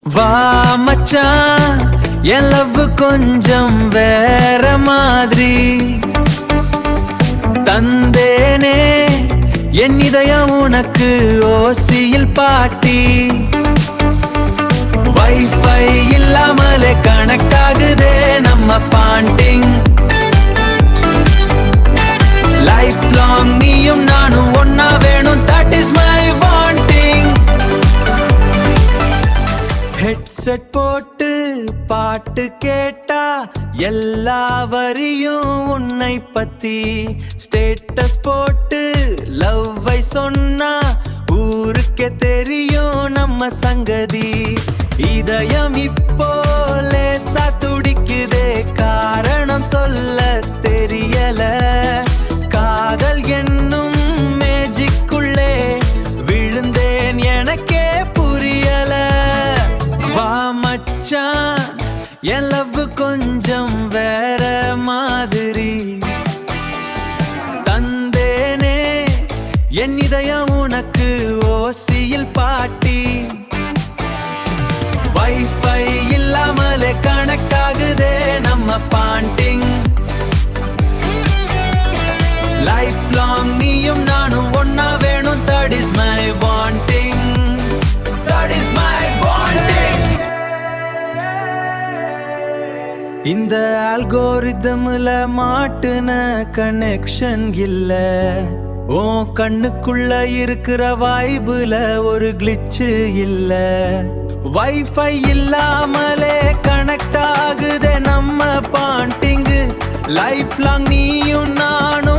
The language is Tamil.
வா மச்சான் என் லவ் கொஞ்சம் வேற மாதிரி தந்தேனே என் இதயம் உனக்கு ஓசியில் பாட்டி வைஃபை இல்லாமலே கனெக்ட் ஆகுதே நம்ம பாண்டிங் லைஃப் லாங் நீயும் நானும் ஒன்னா வேணும் that is my wanting headset போட்டு பாட்டு கேட்டா எல்லா வரியும் உன்னை பத்தி ஸ்டேட்டஸ் போட்டு லவ்வை சொன்னா ஊருக்கே தெரியும் நம்ம சங்கதி இதயம் இப்போ லேசா துடிக்குதே காரணம் சொல்ல தெரியல காதல் என்னும் மேஜிக்குள்ளே விழுந்தேன் எனக்கே புரியல வா மச்சான் என் லவ் கொஞ்சம் வேற மாதிரி தந்தேனே என் இதயம் உனக்கு ஓசியில் பாட்டி வைஃபை இல்லாமலே கனெக்ட் ஆகுதே நம்ம பாண்டிங் லைஃப் லாங் நீயும் நானும் ஒன்னா வேணும் that is my wanting that is my wanting இந்த அல்கோரிதம்ல மாட்டுன கனெக்ஷன் இல்ல ஓ கண்ணுக்குள்ள இருக்கிற வைபுல ஒரு கிளிச்சு இல்ல வைஃபை இல்லாமலே கனெக்ட் ஆகுதே நம்ம பாண்டிங் லைஃப் லாங் நீயும் நானும்